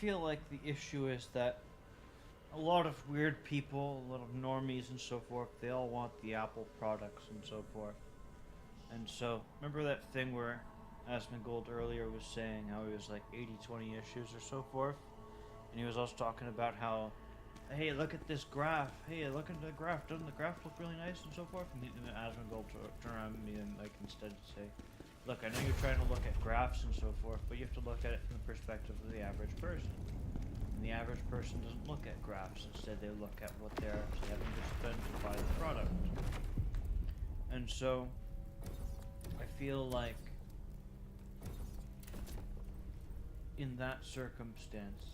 feel like the issue is that a lot of weird people, a lot of normies and so forth, they all want the Apple products and so forth. And so, remember that thing where Asmongold earlier was saying how he was like 80-20 issues or so forth? And he was also talking about how, hey, look at this graph. Hey, look at the graph. Doesn't the graph look really nice and so forth? And Asmongold turned around to me and like instead say, look, I know you're trying to look at graphs and so forth, but you have to look at it from the perspective of the average person. And the average person doesn't look at graphs. Instead, they look at what they're actually having to spend to buy the product. And so, I feel like in that circumstance,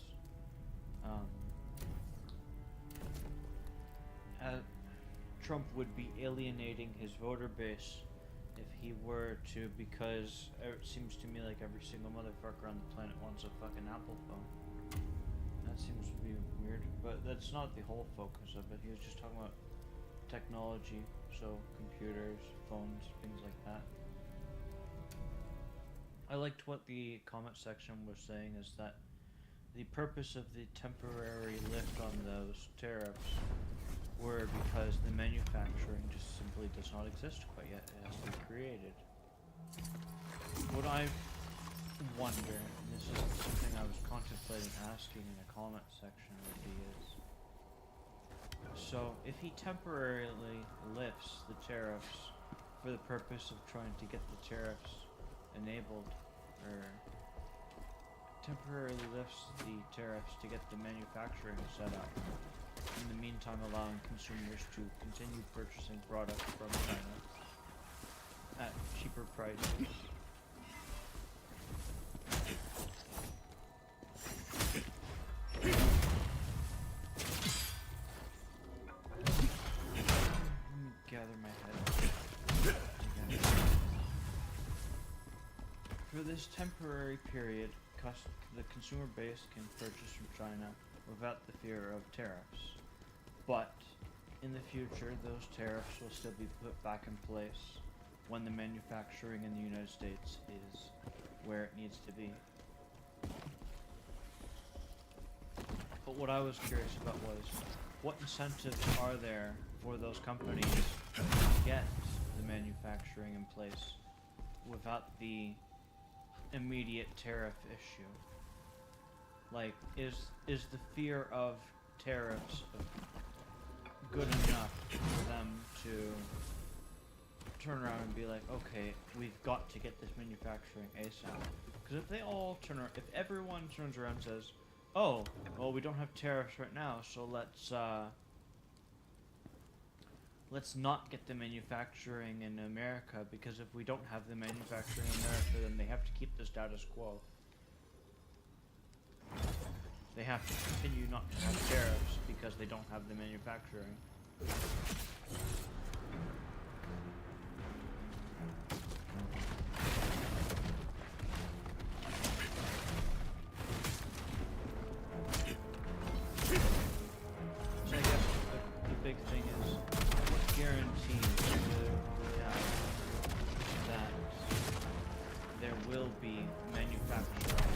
Trump would be alienating his voter base if he were to, because it seems to me like every single motherfucker on the planet wants a fucking Apple phone. That seems to be weird, but that's not the whole focus of it. He was just talking about technology, so computers, phones, things like that. I liked what the comment section was saying, is that the purpose of the temporary lift on those tariffs were because the manufacturing just simply does not exist quite yet. It has to be created. What I wonder, and this is something I was contemplating asking in the comment section, would be is, so if he temporarily lifts the tariffs for the purpose of trying to get the tariffs enabled, or temporarily lifts the tariffs to get the manufacturing set up, in the meantime allowing consumers to continue purchasing products from China at cheaper prices. Let me gather my head together. For this temporary period, the consumer base can purchase from China without the fear of tariffs. But in the future, those tariffs will still be put back in place when the manufacturing in the United States is where it needs to be. But what I was curious about was, what incentives are there for those companies to get the manufacturing in place without the immediate tariff issue? Like, is the fear of tariffs good enough for them to turn around and be like, okay, we've got to get this manufacturing ASAP? Because if they all turn around, if everyone turns around and says, oh, well, we don't have tariffs right now, so let's not get the manufacturing in America, because if we don't have the manufacturing in America, then they have to keep the status quo. They have to continue not to have tariffs because they don't have the manufacturing. So I guess the big thing is, what guarantees do we have that there will be manufacturing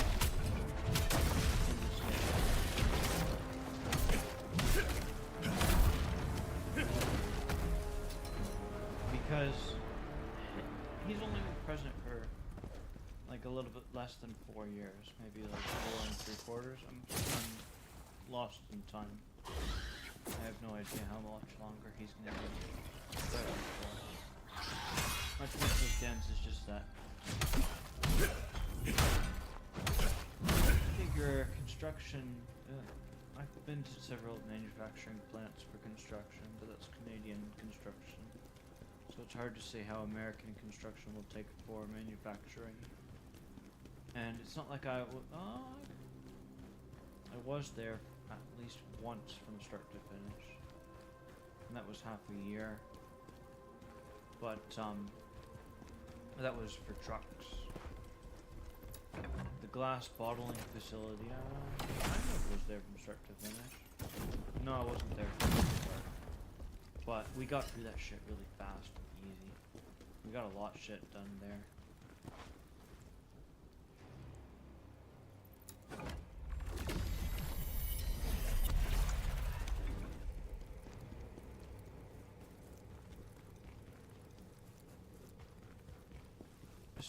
in the state? Because he's only been president for like a little bit less than 4 years, maybe like 4 3/4. I'm lost in time. I have no idea how much longer he's gonna be president for. My personal stance is just that figure construction. I've been to several manufacturing plants for construction, but that's Canadian construction. So it's hard to say how American construction will take for manufacturing. And it's not like I was there at least once from start to finish. And that was half a year. But, that was for trucks. The glass bottling facility, I kind of was there from start to finish. No, I wasn't there from the start. But we got through that shit really fast and easy. We got a lot of shit done there.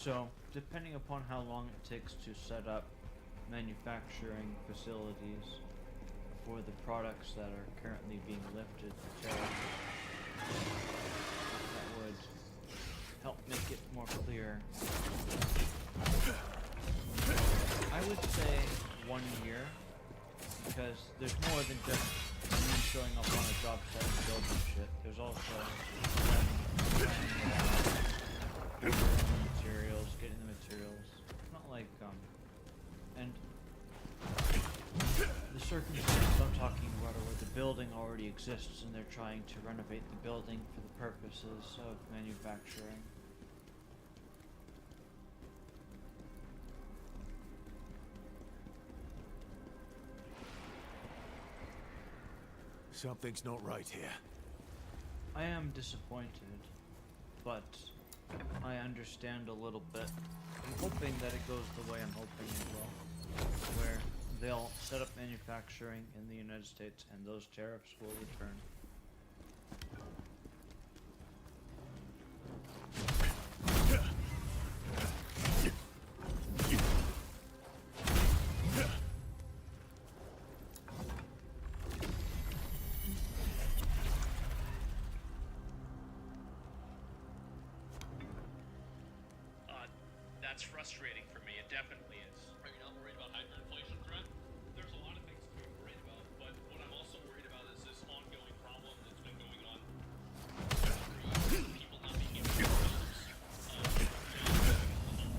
So, depending upon how long it takes to set up manufacturing facilities for the products that are currently being lifted to tariffs, that would help make it more clear. I would say 1 year, because there's more than just me showing up on a job site and building shit. There's also them getting the materials. It's not like, and the circumstances I'm talking about are where the building already exists and they're trying to renovate the building for the purposes of manufacturing. Something's not right here. I am disappointed, but I understand a little bit. I'm hoping that it goes the way I'm hoping it will, where they'll set up manufacturing in the United States and those tariffs will return. That's frustrating for me. It definitely is. Are you not worried about hyperinflation threat? There's a lot of things to be worried about, but what I'm also worried about is this ongoing problem that's been going on. People not being able to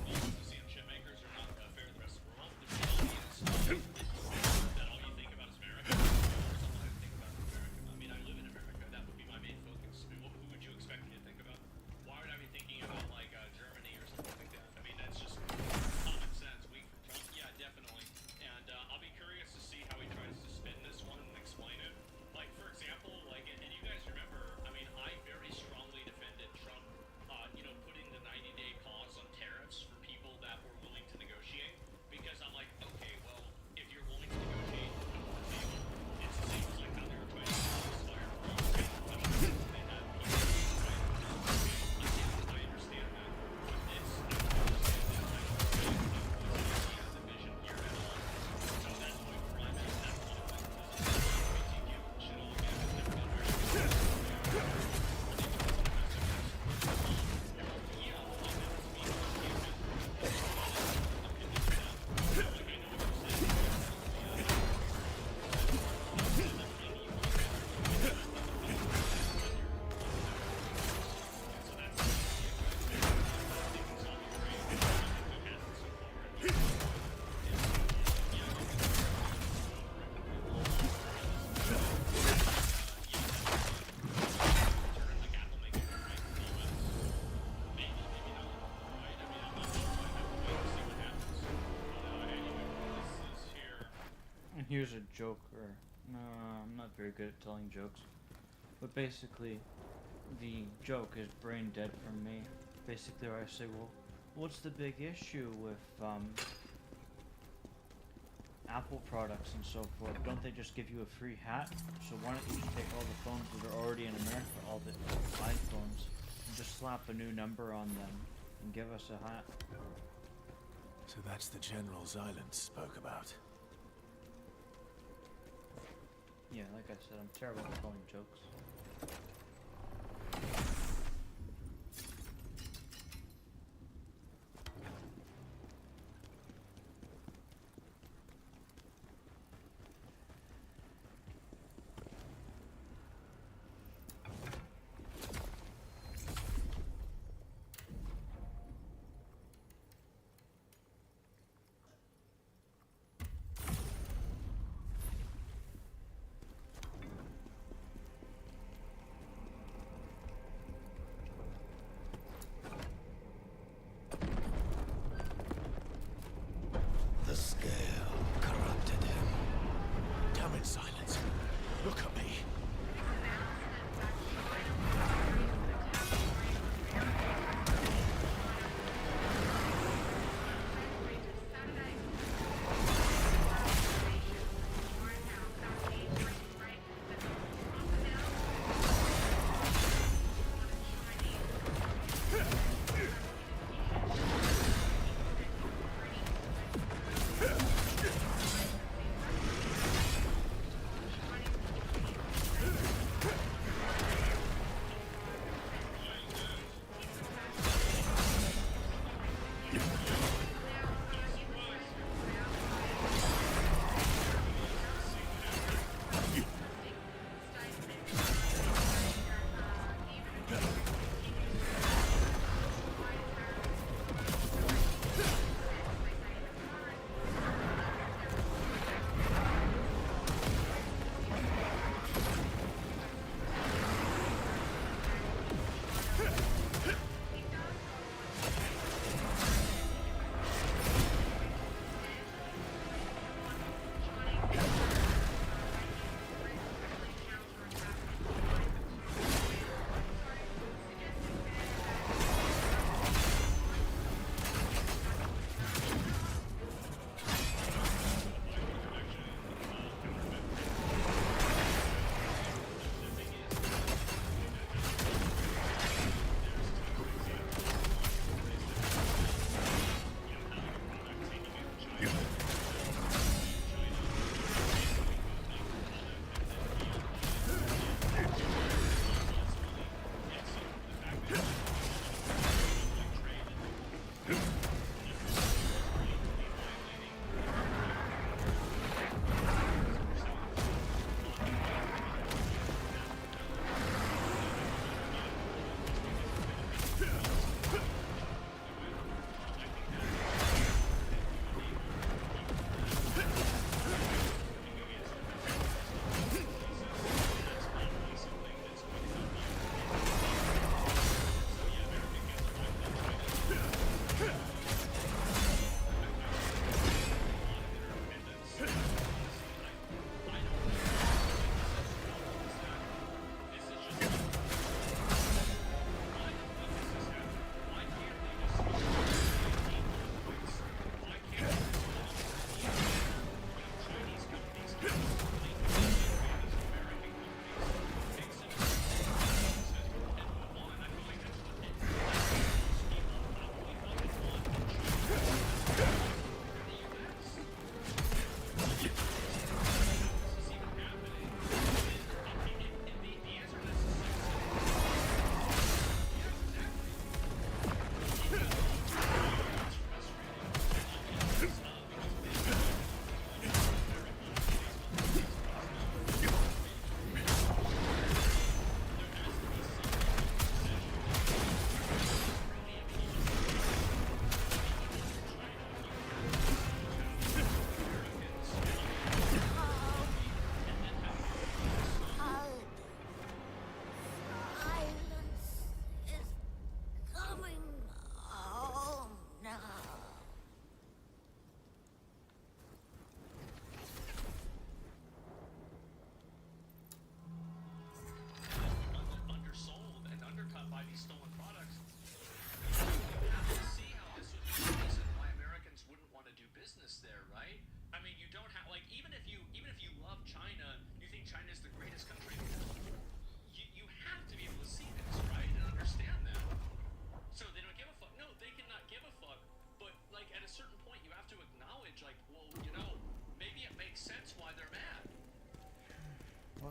museum chip makers are not fair to the rest of the world. The reality is that all you think about is America. Or something I think about is America. I mean, I live in America. That would be my main focus. I mean, who would you expect me to think about? Why would I be thinking about like Germany or something like that? I mean, that's just common sense. Weak from Trump, yeah, definitely. And I'll be curious to see how he tries to spin this one and explain it. Like, for example, like, and you guys remember, I mean, I very strongly defended Trump, putting the 90-day pause on tariffs for people that were willing to negotiate. Because I'm like, okay, well, if you're willing to negotiate, it's the same as like how they were trying to ceasefire for Ukraine. They had people, right? I understand that. Here's a joke, or no, I'm not very good at telling jokes, but basically the joke is brain dead from me. Basically where I say, well, what's the big issue with Apple products and so forth? Don't they just give you a free hat? So why don't you just take all the phones that are already in America, all the iPhones, and just slap a new number on them and give us a hat? So that's the General Silence spoke about. Yeah, like I said, I'm terrible at telling jokes.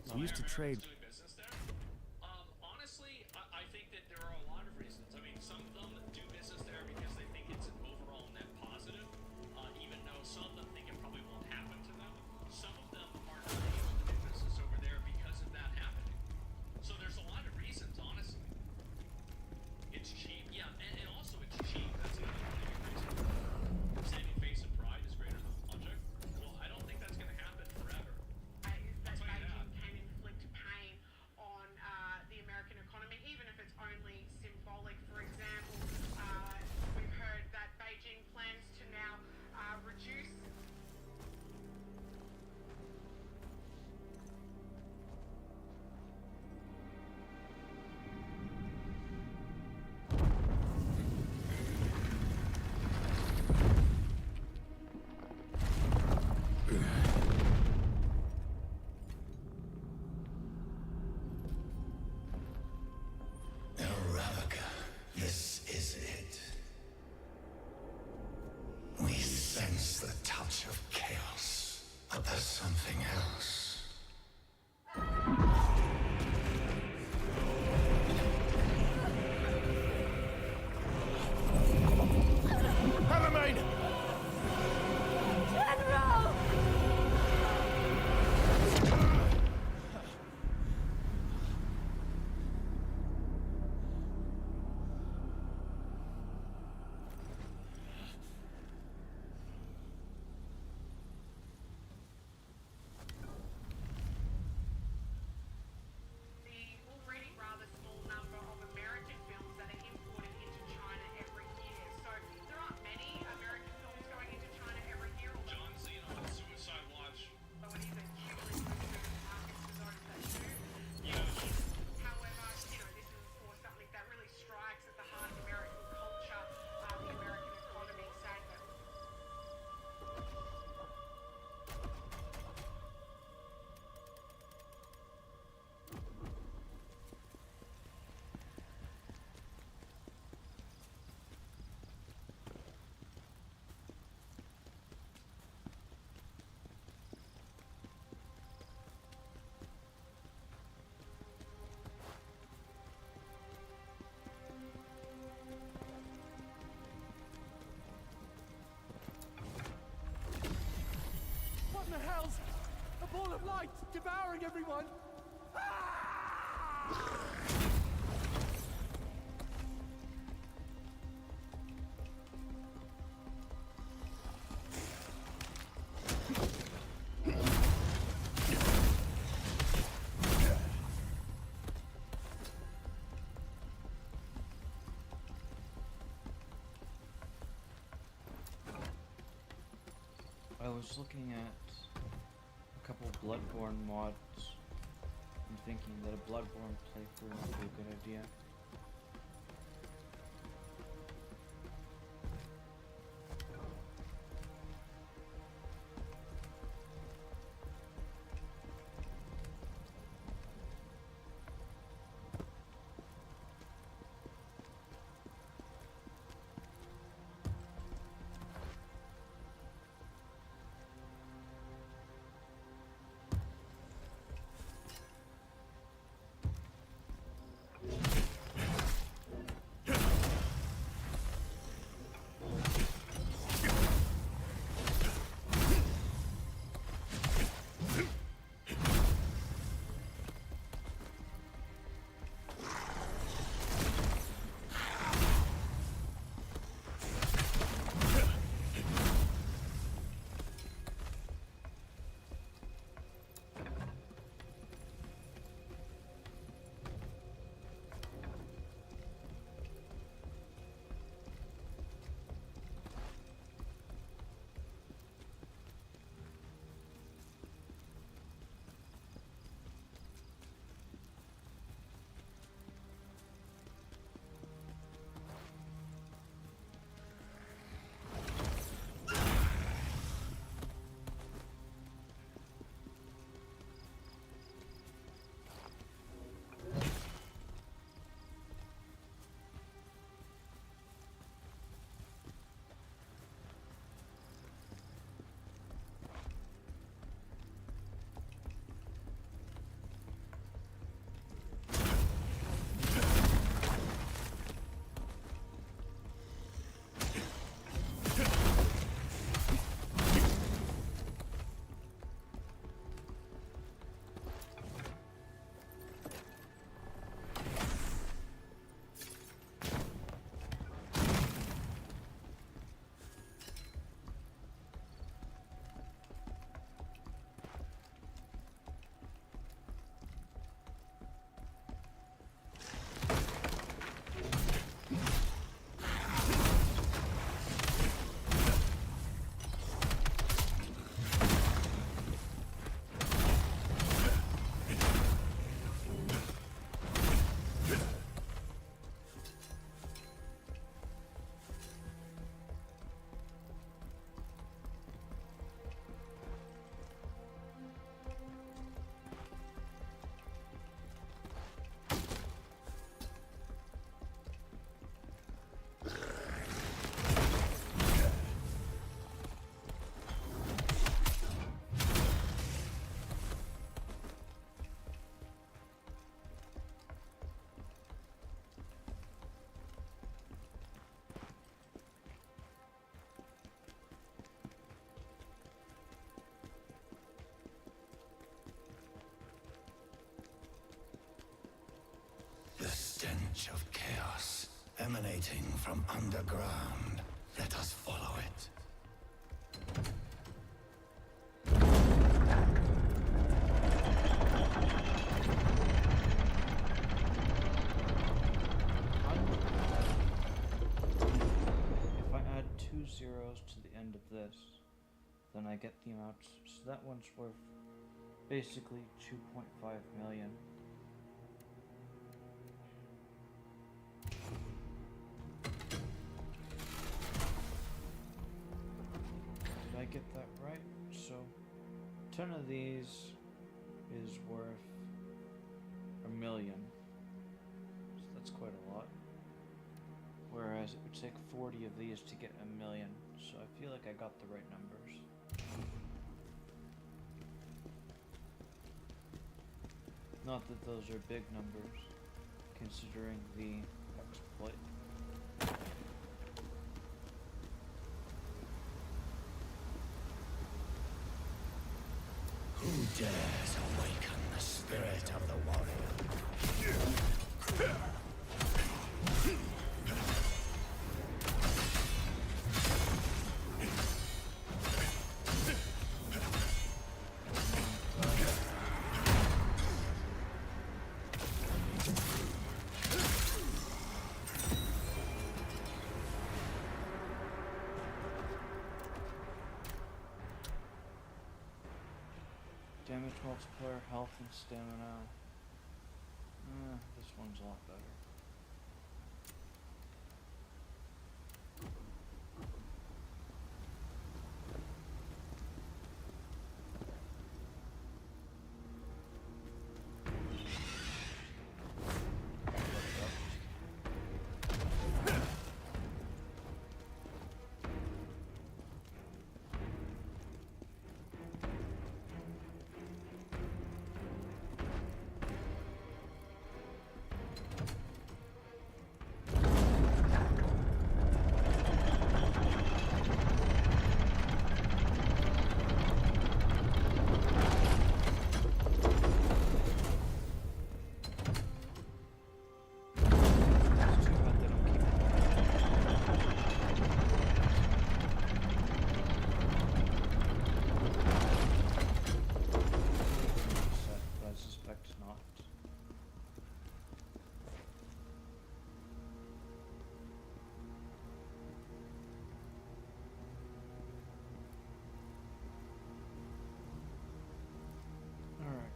What's We used to trade. Doing business there? Honestly, I think that there are a lot of reasons. I mean, some of them do business there because they think it's an overall net positive, even though some of them think it probably won't happen to them. Some of them are not able to do business over there because of that happening. So there's a lot of reasons, honestly. It's cheap, yeah, and also it's cheap. That's another really big reason. Saving face and pride is greater than logic. Well, I don't think that's going to happen forever. Is that I'll tell you Beijing that. can inflict pain on the American economy, even if it's only symbolic. For example, we've heard that Beijing plans to now reduce. Ravaka, this is it. We sense the touch of chaos, but there's something else. Hammermaid! General! The already rather small number of American films that are imported into China every year. So there aren't many American films going into China every year, John Cena on Suicide Watch. although it is a hugely lucrative market for those that do. Yeah. However, this is of course something that really strikes at the heart of American culture, the American economy, saying that What in the hell's a ball of light devouring everyone? I was looking at a couple Bloodborne mods and thinking that a Bloodborne playthrough would be a good idea. stench of chaos emanating from underground. Let us follow it. If I add 2 zeros to the end of this, then I get the amount. So that one's worth basically 2.5 million. Did I get that right? So 10 of these is worth $1 million. So that's quite a lot. Whereas it would take 40 of these to get $1 million. So I feel like I got the right numbers. Not that those are big numbers, considering the exploit. Who dares awaken the spirit of the warrior? Damage multiplier, health, and stamina. This one's a lot better.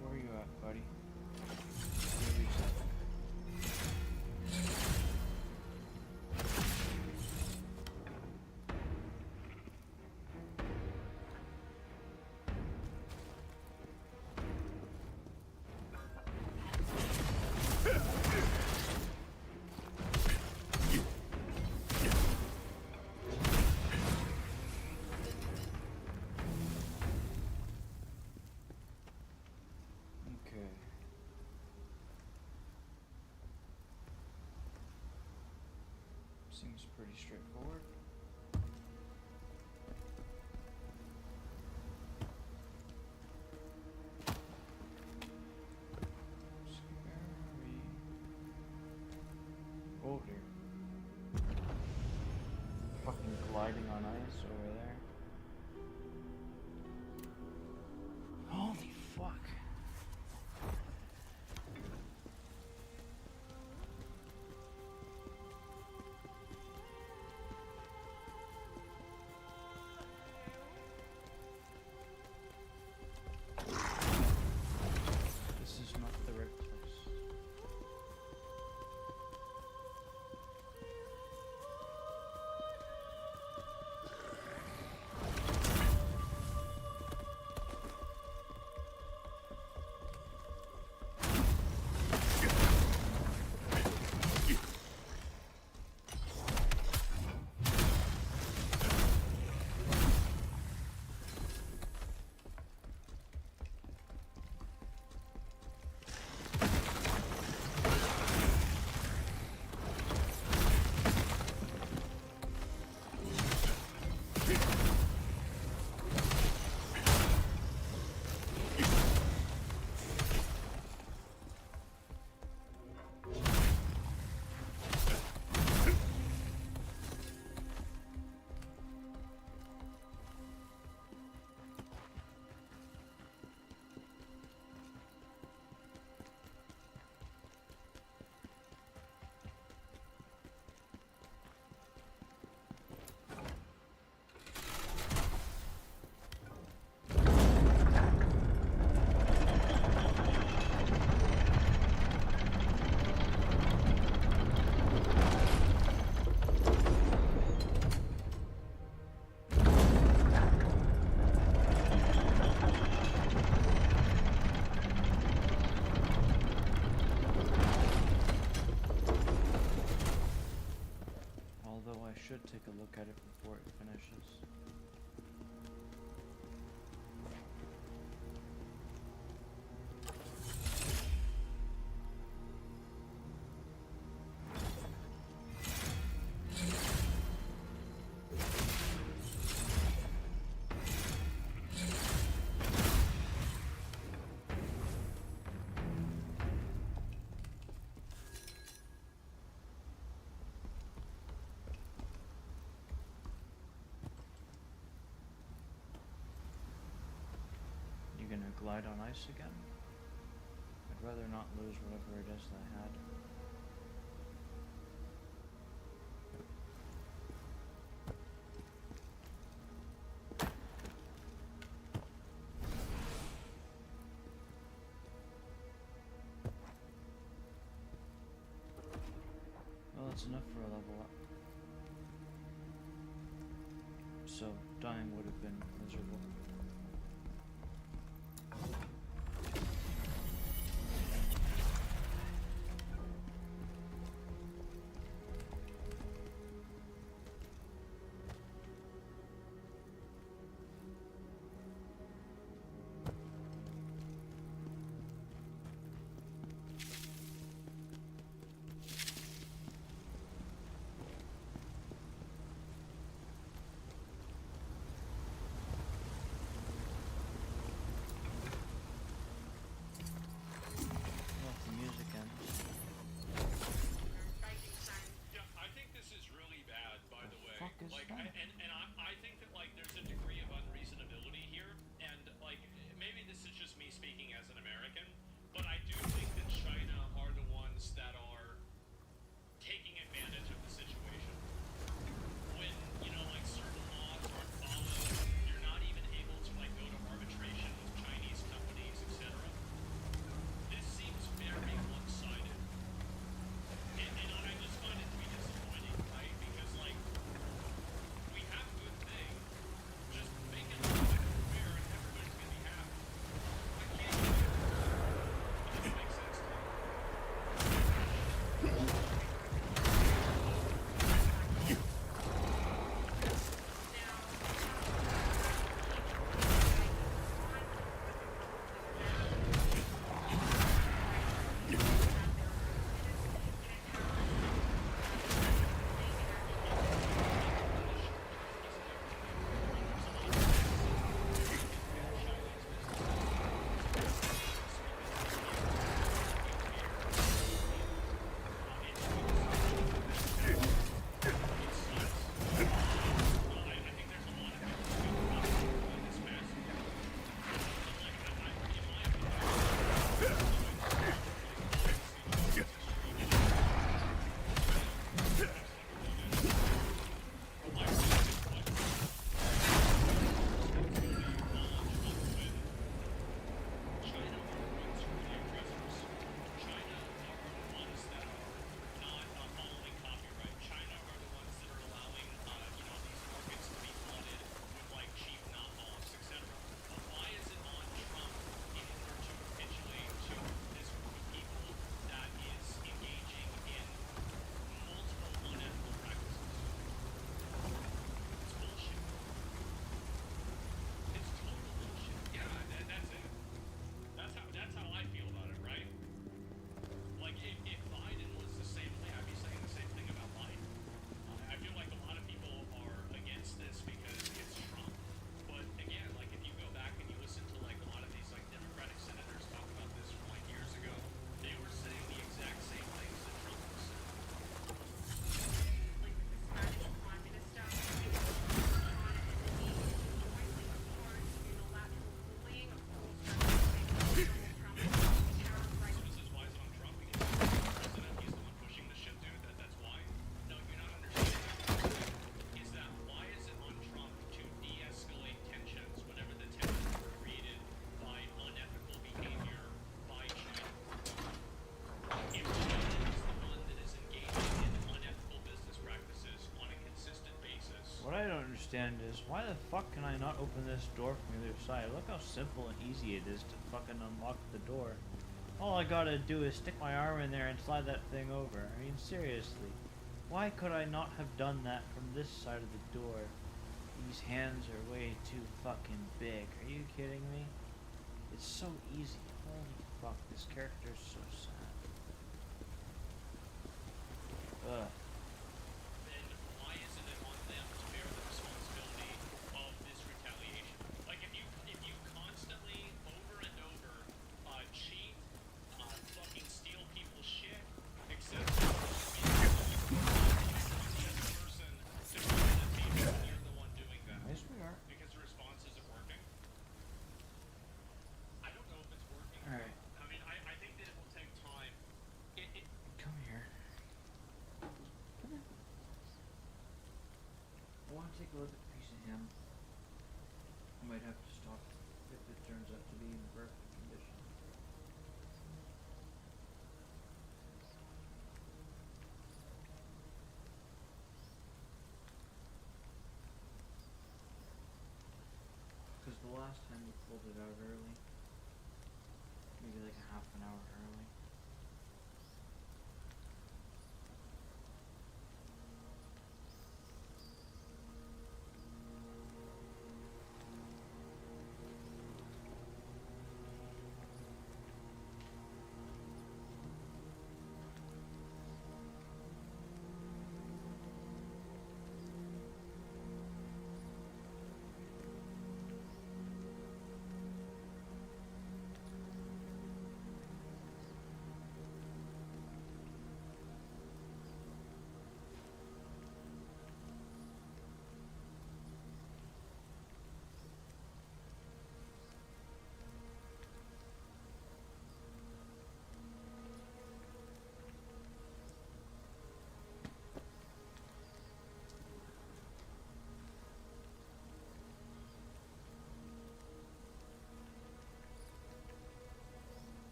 Where are you at, buddy? Seems pretty straightforward. Scary. Oh dear. Fucking gliding on ice over there. Holy fuck. glide on ice again? I'd rather not lose whatever it is that I had. Well, that's enough for a level up. So, dying would have been miserable. Well, if the music ends. Baking same. Yeah, I think this is really bad, by the way. fuck is Like, that? I think that like there's a degree of unreasonability here, and like maybe this is just me speaking as an American, but I do think that China are the ones that are taking advantage of the situation. When like certain laws aren't followed, you're not even able to like go to arbitration with Chinese companies, etc. This seems very one-sided. And I just find it to be disappointing, right? Because, like, we have good things. Just make it a little bit fair and everybody's gonna be happy. I can't do it. It doesn't make sense to me. What I don't understand is, why the fuck can I not open this door from the other side? Look how simple and easy it is to fucking unlock the door. All I gotta do is stick my arm in there and slide that thing over. I mean, seriously. Why could I not have done that from this side of the door? These hands are way too fucking big. Are you kidding me? It's so easy. Holy fuck, this character's so sad. Ugh. Then why isn't it on them to bear the responsibility of this retaliation? Like if you constantly over and over cheat, fucking steal people's shit, etc. Person to come to the table and you're the one doing that Nice we are. because the response isn't working. I don't it out early.